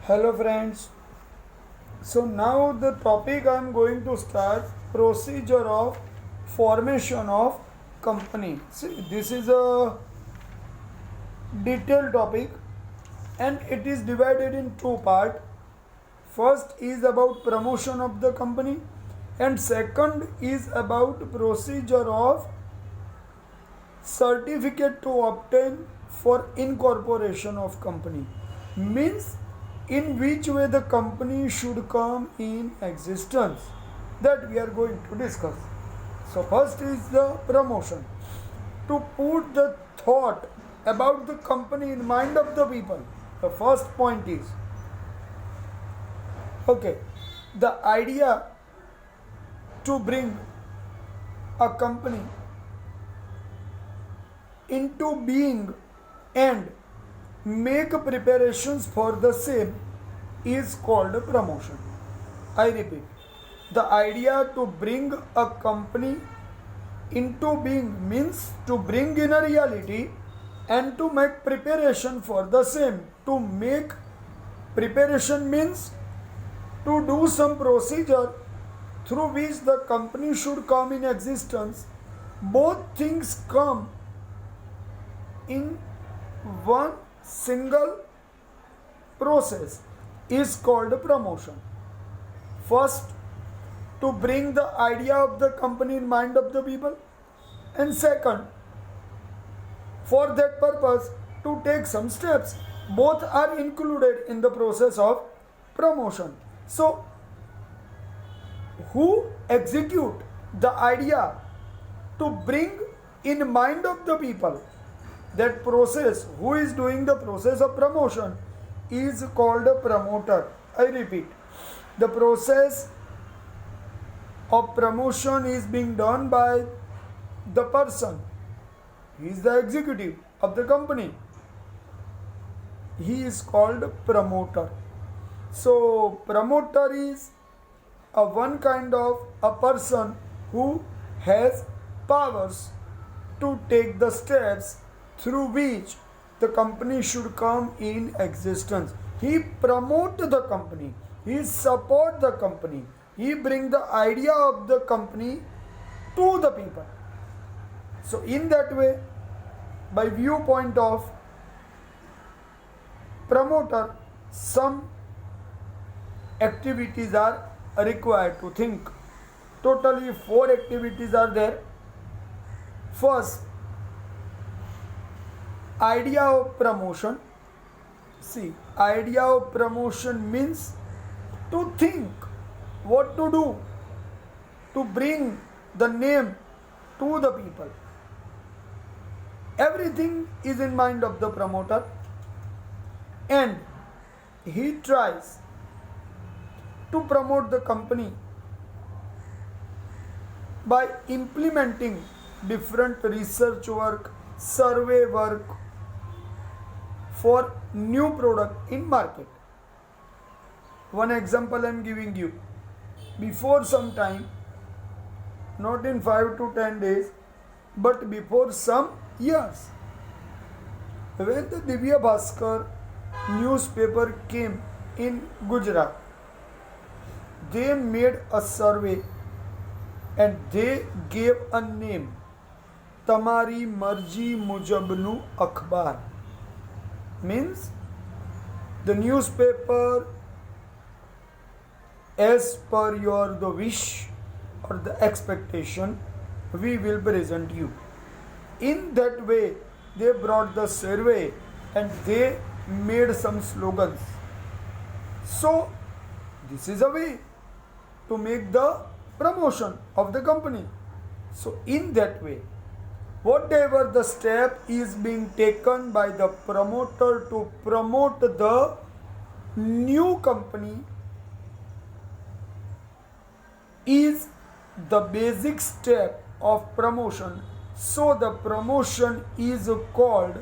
Hello friends. So now the topic I am going to start procedure of formation of company. See, this is a detailed topic and it is divided in two parts. First is about promotion of the company and second is about procedure of certificate to obtain for incorporation of company. Means in which way the company should come in existence, that we are going to discuss. So first is the promotion, to put the thought about the company in mind of the people. The first point is, okay, the idea to bring a company into being and make preparations for the same is called promotion. I repeat, the idea to bring a company into being means to bring in a reality and to make preparation for the same. To make preparation means to do some procedure through which the company should come in existence. Both things come in one single process is called promotion. First, to bring the idea of the company in mind of the people, and second, for that purpose to take some steps. Both are included in the process of promotion. So who execute the idea to bring in mind of the people, that process, who is doing the process of promotion, is called a promoter. I repeat, the process of promotion is being done by the person. He is the executive of the company. He is called promoter. So promoter is a one kind of a person who has powers to take the steps through which the company should come in existence. He promote the company, he support the company, he bring the idea of the company to the people. So in that way, by viewpoint of promoter, some activities are required to think. Totally 4 activities are there. First, idea of promotion. See, idea of promotion means to think what to do to bring the name to the people. Everything is in mind of the promoter and he tries to promote the company by implementing different research work, survey work for new product in market. One example I am giving you. Before some time, not in 5 to 10 days, but before some years, when the Divya Bhaskar newspaper came in Gujarat, they made a survey and they gave a name, Tamari Marji Mujabnu Akhbar. Means the newspaper as per your the wish or the expectation we will present you. In that way they brought the survey and they made some slogans. So this is a way to make the promotion of the company. So in that way, whatever the step is being taken by the promoter to promote the new company is the basic step of promotion. So the promotion is called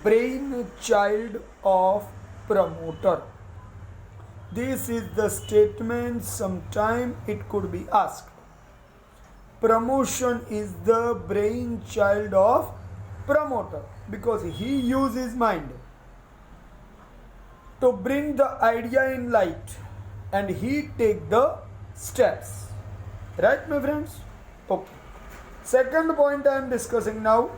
brainchild of promoter. This is the statement, sometime it could be asked. Promotion is the brainchild of promoter because he uses mind. to bring the idea in light and he take the steps. Right, my friends? Okay. Second point I am discussing now,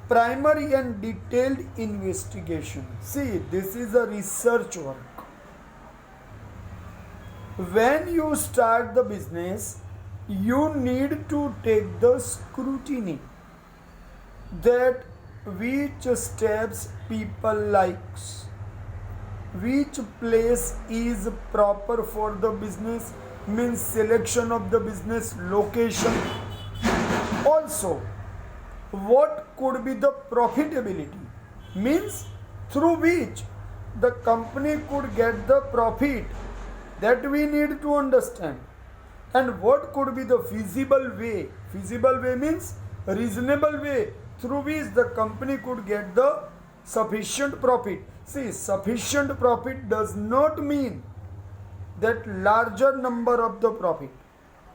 primary and detailed investigation. See, this is a research work. When you start the business, you need to take the scrutiny that which steps people likes, which place is proper for the business, means selection of the business location. Also, what could be the profitability, means through which the company could get the profit, that we need to understand. And what could be the feasible way means reasonable way through which the company could get the sufficient profit. See, sufficient profit does not mean that larger number of the profit,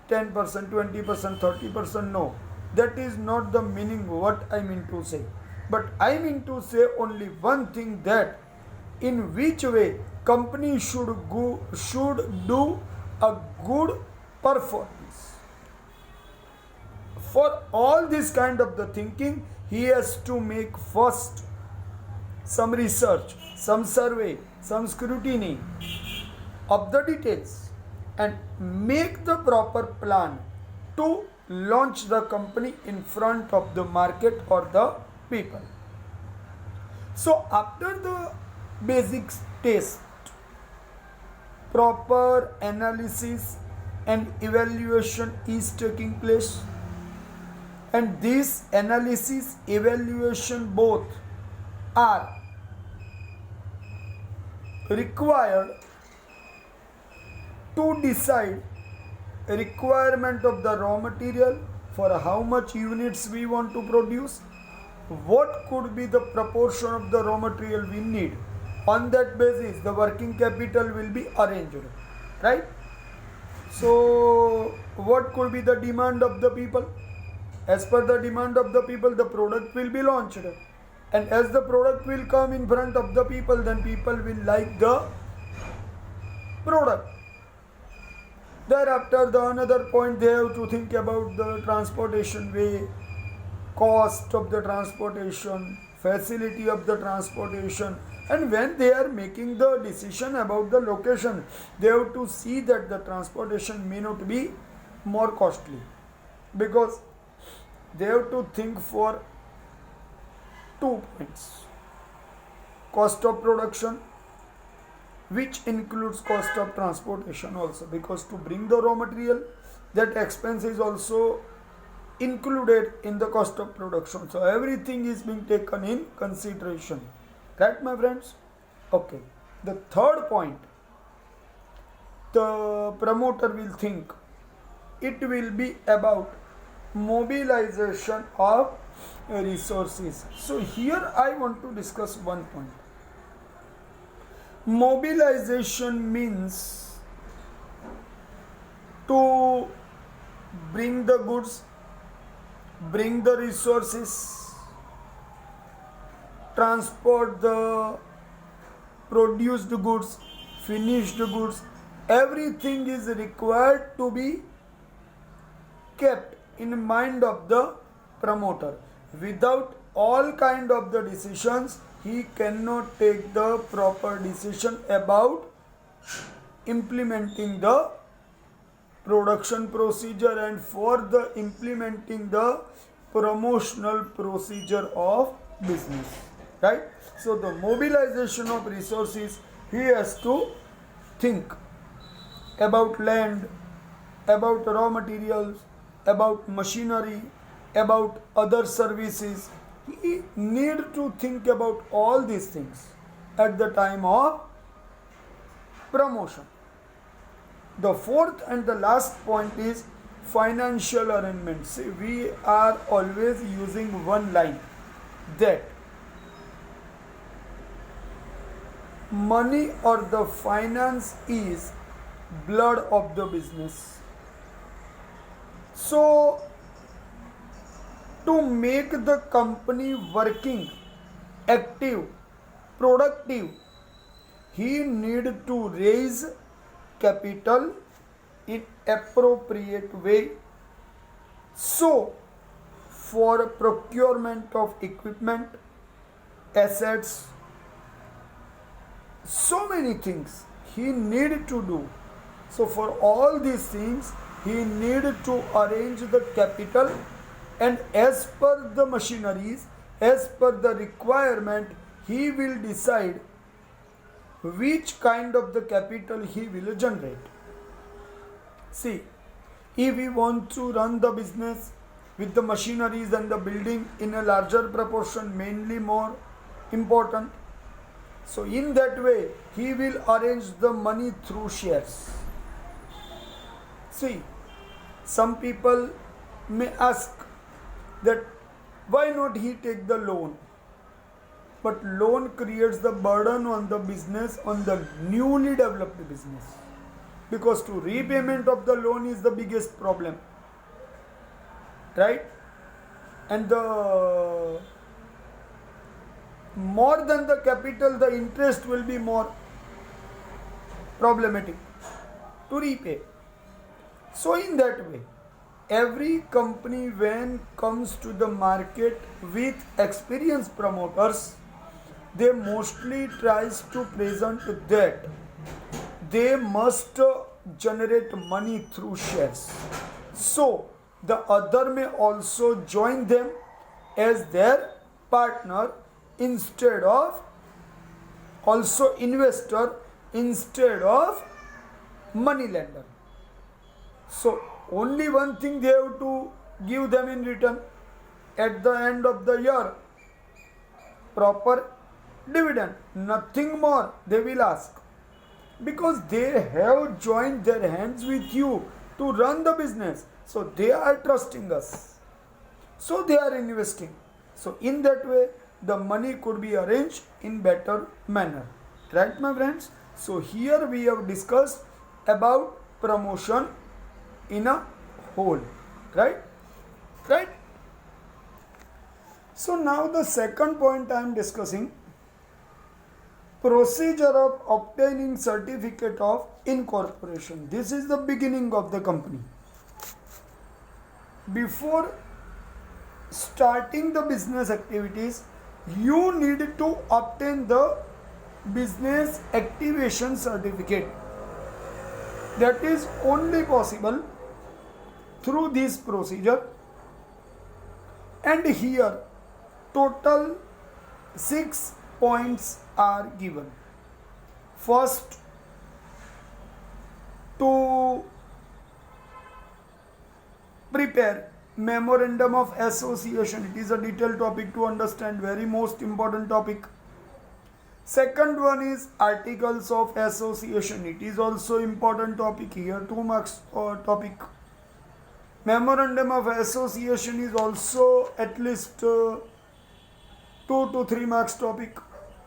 10%, 20%, 30%, no. That is not the meaning what I mean to say. But I mean to say only one thing, that in which way company should do a good performance. For all this kind of the thinking, he has to make first some research, some survey, some scrutiny of the details, and make the proper plan to launch the company in front of the market or the people. So after the basic test, proper analysis and evaluation is taking place, and this analysis evaluation both are required to decide requirement of the raw material, for how much units we want to produce, what could be the proportion of the raw material we need. On that basis, the working capital will be arranged, right? So, what could be the demand of the people? As per the demand of the people, the product will be launched. And as the product will come in front of the people, then people will like the product. Thereafter, the another point, they have to think about the transportation way, cost of the transportation, facility of the transportation. And when they are making the decision about the location, they have to see that the transportation may not be more costly, because they have to think for 2 points: cost of production, which includes cost of transportation also, because to bring the raw material, that expense is also included in the cost of production. So everything is being taken in consideration. Right, my friends? Okay. The third point, the promoter will think, it will be about mobilization of resources. So here I want to discuss one point. Mobilization means to bring the goods, bring the resources, transport the produced goods, finished goods. Everything is required to be kept in mind of the promoter. Without all kind of the decisions, he cannot take the proper decision about implementing the production procedure and for the implementing the promotional procedure of business, right? So the mobilization of resources, he has to think about land, about raw materials, about machinery, about other services. He need to think about all these things at the time of promotion. The fourth and the last point is financial arrangements. See, we are always using one line, that money or the finance is blood of the business. So to make the company working, active, productive, he need to raise capital in appropriate way. So, for procurement of equipment, assets, so many things he need to do. So for all these things he need to arrange the capital, and as per the machineries, as per the requirement, he will decide which kind of the capital he will generate. See, if we want to run the business with the machineries and the building in a larger proportion, mainly more important, so in that way he will arrange the money through shares. See, some people may ask that why not he take the loan? But loan creates the burden on the business, on the newly developed business, because to repayment of the loan is the biggest problem, right? And the more than the capital, the interest will be more problematic to repay. So in that way, every company when comes to the market with experienced promoters, they mostly tries to present that they must generate money through shares. So the other may also join them as their partner instead of also investor instead of money lender. So only one thing they have to give them in return at the end of the year, proper dividend, nothing more they will ask, because they have joined their hands with you to run the business. So they are trusting us, so they are investing. So in that way the money could be arranged in better manner, right my friends? So here we have discussed about promotion in a whole, right? So now the second point I am discussing, procedure of obtaining certificate of incorporation. This is the beginning of the company. Before starting the business activities, you need to obtain the business activation certificate. That is only possible through this procedure, and here total 6 points are given. First, to prepare memorandum of association. It is a detailed topic to understand, very most important topic. Second one is articles of association. It is also important topic, here 2 marks topic. Memorandum of association is also at least 2 to 3 marks topic,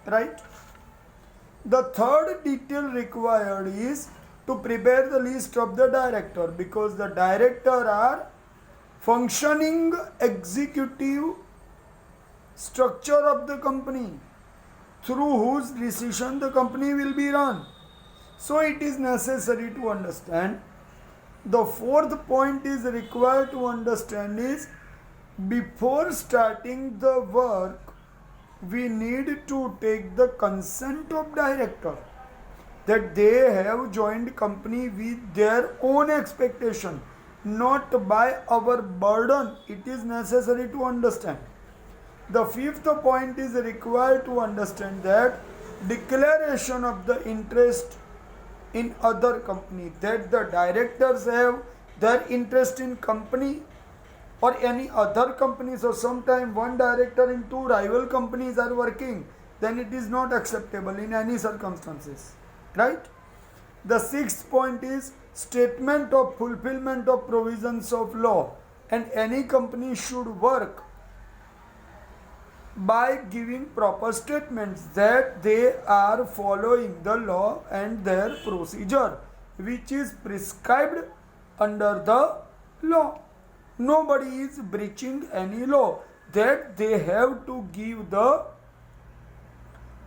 right? The third detail required is to prepare the list of the director, because the director are functioning executive structure of the company through whose decision the company will be run. So it is necessary to understand. The fourth point is required to understand is, before starting the work we need to take the consent of director, that they have joined company with their own expectation, not by our burden. It is necessary to understand. The fifth point is required to understand that declaration of the interest in other company, that the directors have their interest in company or any other companies, or sometime one director in 2 rival companies are working, then it is not acceptable in any circumstances, right? The sixth point is statement of fulfillment of provisions of law, and any company should work by giving proper statements that they are following the law and their procedure which is prescribed under the law. Nobody is breaching any law, that they have to give the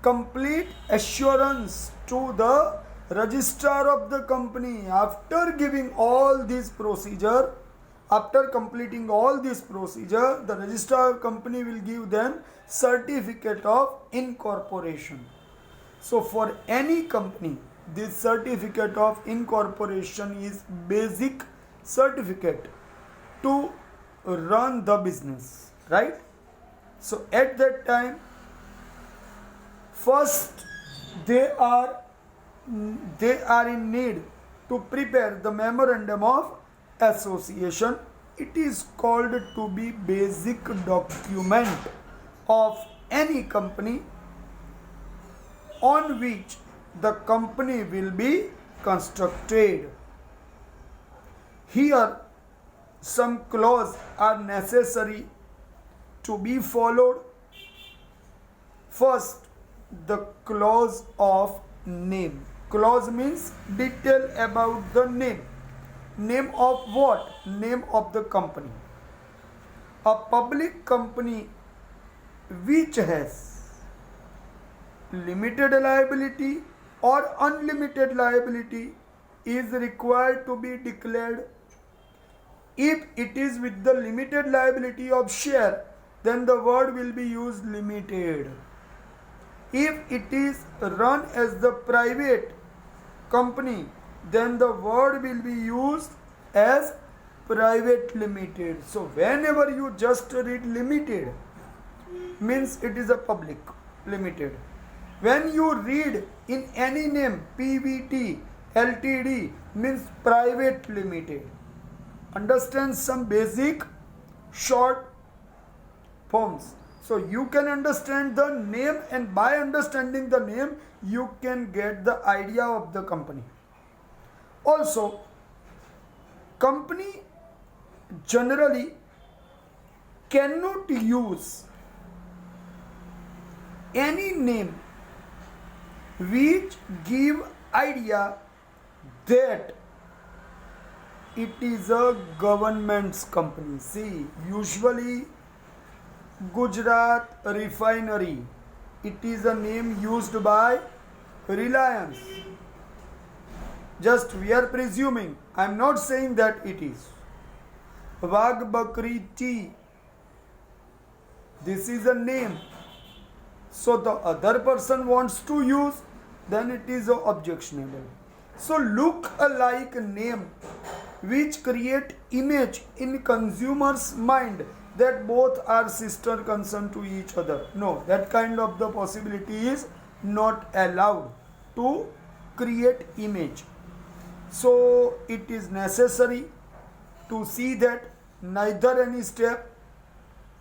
complete assurance to the registrar of the company. After giving all this procedure, after completing all this procedure, the registrar of company will give them certificate of incorporation. So for any company, this certificate of incorporation is basic certificate to run the business, right? So at that time, first they are in need to prepare the memorandum of association. It is called to be basic document of any company on which the company will be constructed. Here some clauses are necessary to be followed. First, the clause of name. Clause means detail about the name. Name of what? Name of the company. A public company which has limited liability or unlimited liability is required to be declared. If it is with the limited liability of share, then the word will be used limited. If it is run as the private company, then the word will be used as private limited. So whenever you just read limited, means it is a public limited. When you read in any name PVT, LTD, means private limited. Understand some basic short forms. So you can understand the name, and by understanding the name, you can get the idea of the company. Also, company generally cannot use any name which give idea that it is a government's company. See, usually Gujarat Refinery, it is a name used by Reliance. Just we are presuming, I am not saying that it is. Wagh Bakri Tea, this is a name. So the other person wants to use, then it is objectionable. So look alike name which create image in consumer's mind that both are sister concern to each other. No, that kind of the possibility is not allowed to create image. So it is necessary to see that neither any step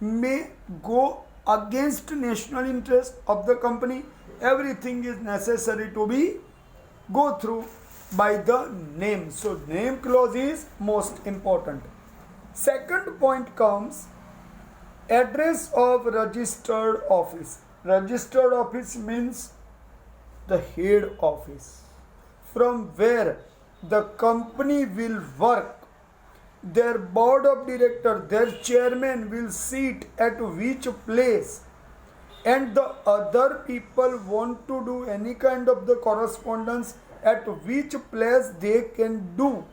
may go against national interest of the company. Everything is necessary to be go through by the name. So name clause is most important. Second point comes address of registered office. Registered office means the head office from where the company will work. Their board of directors, their chairman will sit at which place, and the other people want to do any kind of the correspondence at which place they can do.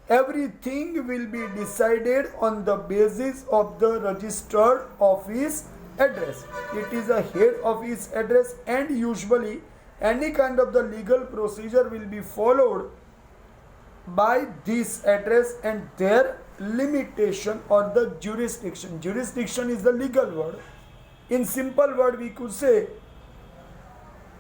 Everything will be decided on the basis of the registered office address. It is a head office address, and usually any kind of the legal procedure will be followed by this address and their limitation or the jurisdiction. Jurisdiction is the legal word. In simple word, we could say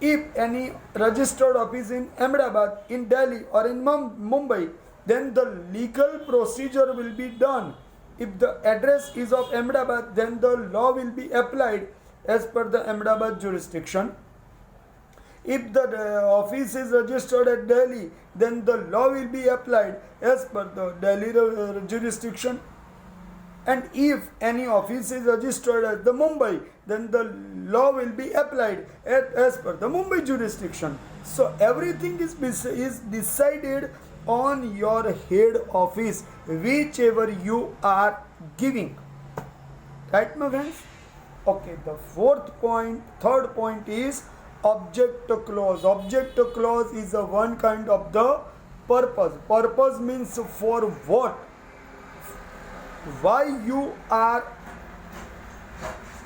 if any registered office in Ahmedabad, in Delhi or in Mumbai, then the legal procedure will be done. If the address is of Ahmedabad, then the law will be applied as per the Ahmedabad jurisdiction. If the office is registered at Delhi, then the law will be applied as per the Delhi jurisdiction. And if any office is registered at the Mumbai, then the law will be applied as per the Mumbai jurisdiction. So everything is decided on your head office, whichever you are giving. Right, my friends? Okay, the third point is object clause. Object clause is a one kind of the purpose. Purpose means for what, why you are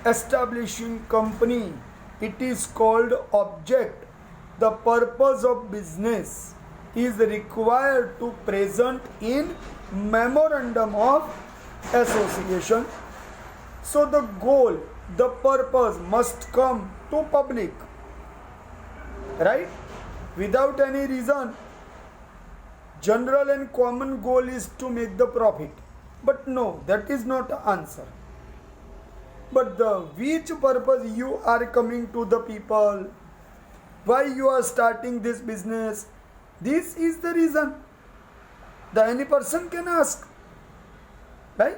establishing company. It is called object. The purpose of business is required to present in memorandum of association. So the goal, the purpose must come to public, right? Without any reason. General and common goal is to make the profit. But no, that is not the answer. But the which purpose you are coming to the people, why you are starting this business, this is the reason. The any person can ask, right?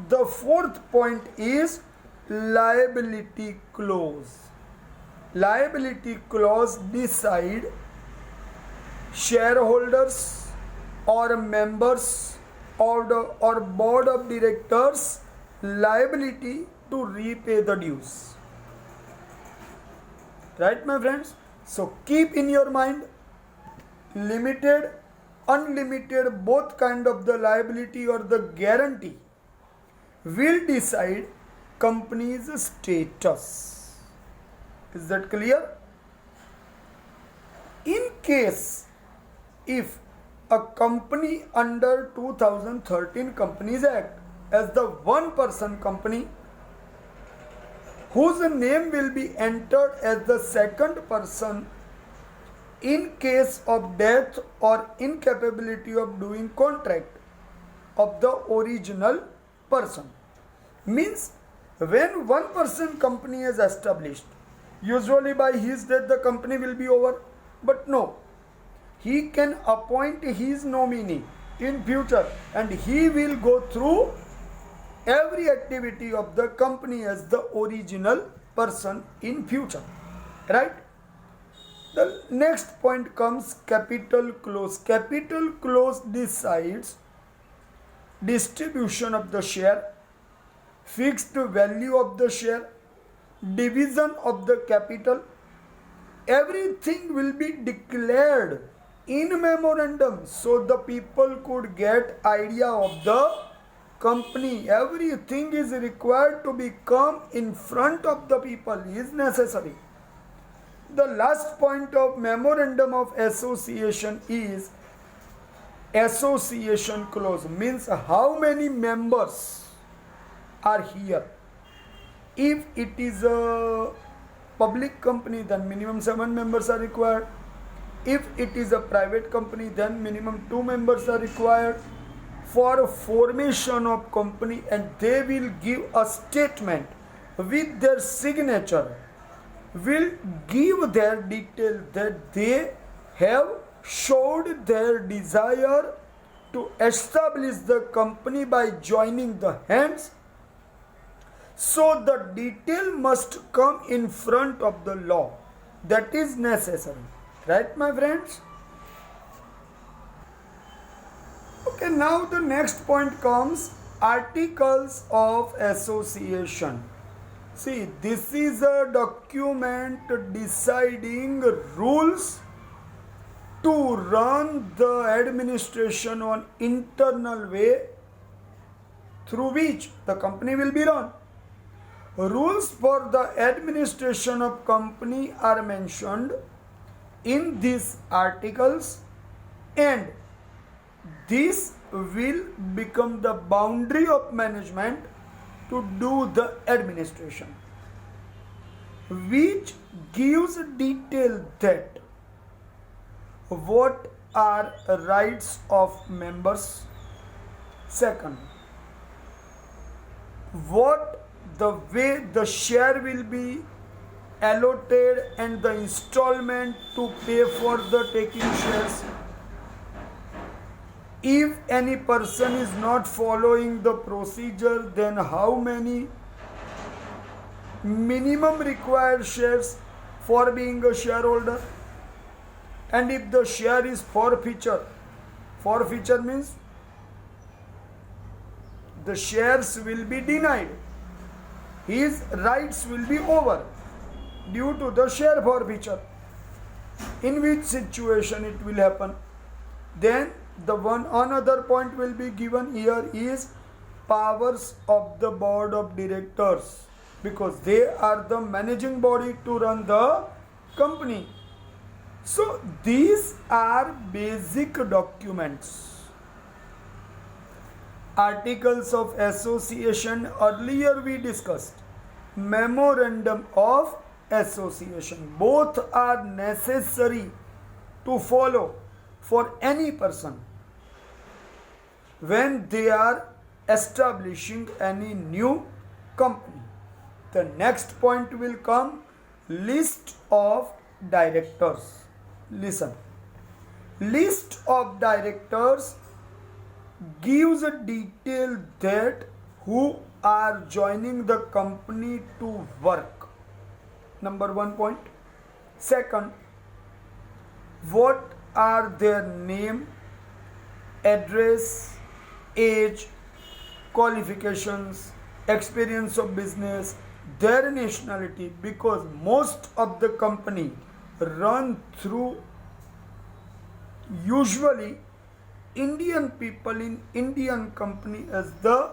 The fourth point is liability clause. Liability clause decide shareholders or members or board of directors liability to repay the dues. Right, my friends? So keep in your mind, limited, unlimited, both kind of the liability or the guarantee will decide company's status. Is that clear? In case if a company under 2013 Companies Act as the one person company whose name will be entered as the second person in case of death or incapability of doing contract of the original person. Means when one person company is established, usually by his death the company will be over. But no, he can appoint his nominee in future and he will go through every activity of the company as the original person in future, right? The next point comes capital clause. Capital clause decides distribution of the share, fixed value of the share, division of the capital. Everything will be declared in memorandum so the people could get idea of the company. Everything is required to become in front of the people is necessary. The last point of memorandum of association is association clause. Means how many members are here. If it is a public company, then minimum 7 members are required. If it is a private company, then minimum 2 members are required for formation of company, and they will give a statement with their signature, will give their detail that they have showed their desire to establish the company by joining the hands. So the detail must come in front of the law. That is necessary. Right, my friends? Okay, now the next point comes articles of association. See, this is a document deciding rules to run the administration on internal way through which the company will be run. Rules for the administration of company are mentioned in these articles, and this will become the boundary of management to do the administration, which gives detail that what are rights of members. Second, what the way the share will be allotted and the installment to pay for the taking shares. If any person is not following the procedure, then how many minimum required shares for being a shareholder? And if the share is forfeiture means the shares will be denied, his rights will be over. due to the share forfeiture. In which situation it will happen? Then the one another point will be given here is powers of the board of directors, because they are the managing body to run the company. So these are basic documents. Articles of association, earlier we discussed. Memorandum of association, both are necessary to follow for any person when they are establishing any new company. The next point will come, list of directors. Listen, list of directors gives a detail that who are joining the company to work. Number 1 point. Second, what are their name, address, age, qualifications, experience of business, their nationality, because most of the company run through usually Indian people in Indian company as the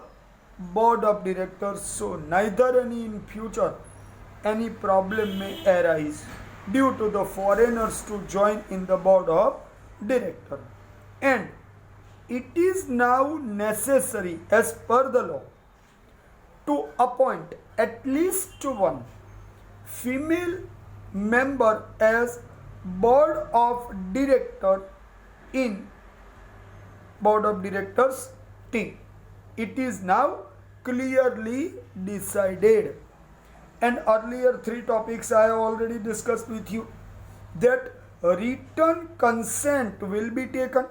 board of directors, so neither any in future any problem may arise due to the foreigners to join in the board of director. And it is now necessary as per the law to appoint at least one female member as board of director in board of directors team. It is now clearly decided. And earlier 3 topics I have already discussed with you, that written consent will be taken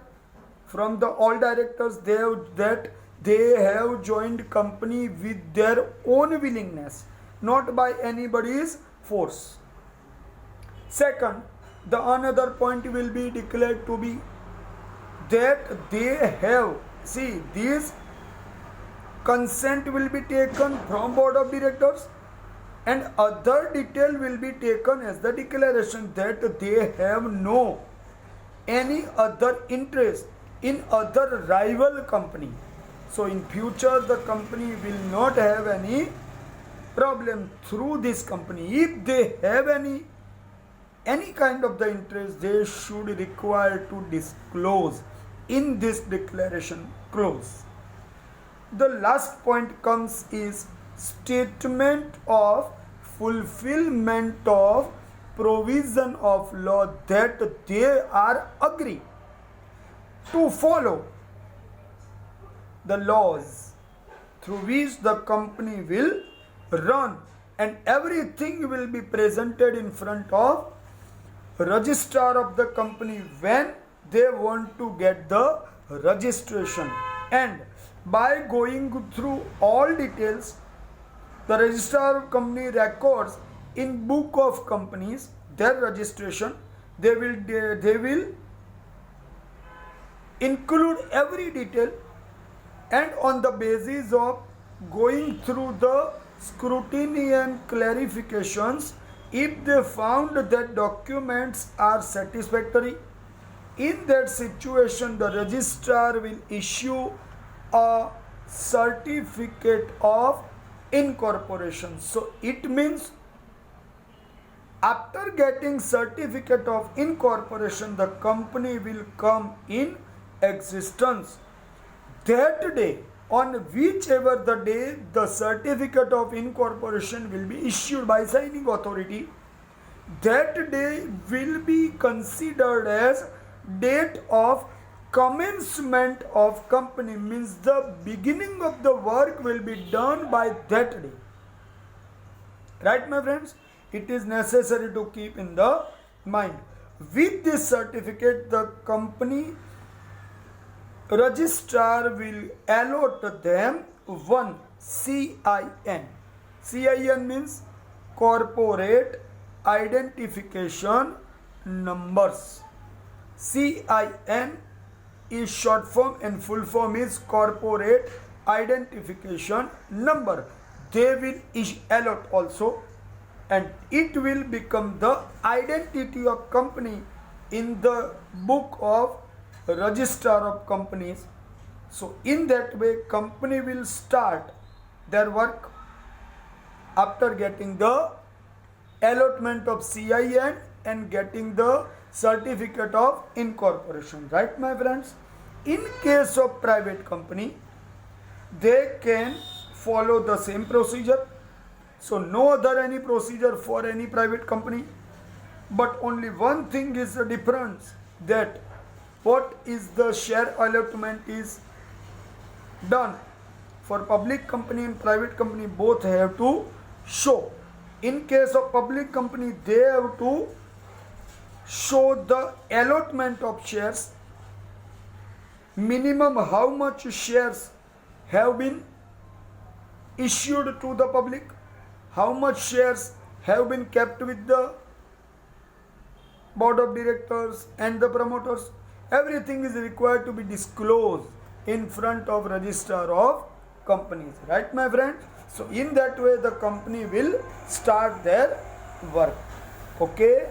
from the all directors that they have joined company with their own willingness, not by anybody's force. Second, the another point will be declared to be that they have, see, this consent will be taken from board of directors, and other detail will be taken as the declaration that they have no any other interest in other rival company. So in future the company will not have any problem through this company. If they have any kind of the interest, they should require to disclose in this declaration clause. The last point comes is statement of fulfillment of provision of law that they are agree to follow the laws through which the company will run, and everything will be presented in front of registrar of the company when they want to get the registration. And by going through all details, the registrar of company records in book of companies their registration. They will include every detail, and on the basis of going through the scrutiny and clarifications, if they found that documents are satisfactory, in that situation the registrar will issue a certificate of incorporation. So it means after getting certificate of incorporation, the company will come in existence. That day, on whichever the day the certificate of incorporation will be issued by signing authority, that day will be considered as date of commencement of company, means the beginning of the work will be done by that day. Right, my friends? It is necessary to keep in the mind. With this certificate, the company registrar will allot them one CIN. CIN means corporate identification numbers. CIN is short form and full form is corporate identification number. They will allot also, and it will become the identity of company in the book of Register of Companies. So in that way company will start their work after getting the allotment of CIN and getting the certificate of incorporation, right my friends? In case of private company, they can follow the same procedure. So no other any procedure for any private company, but only one thing is the difference, that what is the share allotment is done. For public company and private company, both have to show. In case of public company, they have to show the allotment of shares, minimum how much shares have been issued to the public, how much shares have been kept with the board of directors and the promoters. Everything is required to be disclosed in front of Register of Companies, right my friends? So in that way the company will start their work. Okay.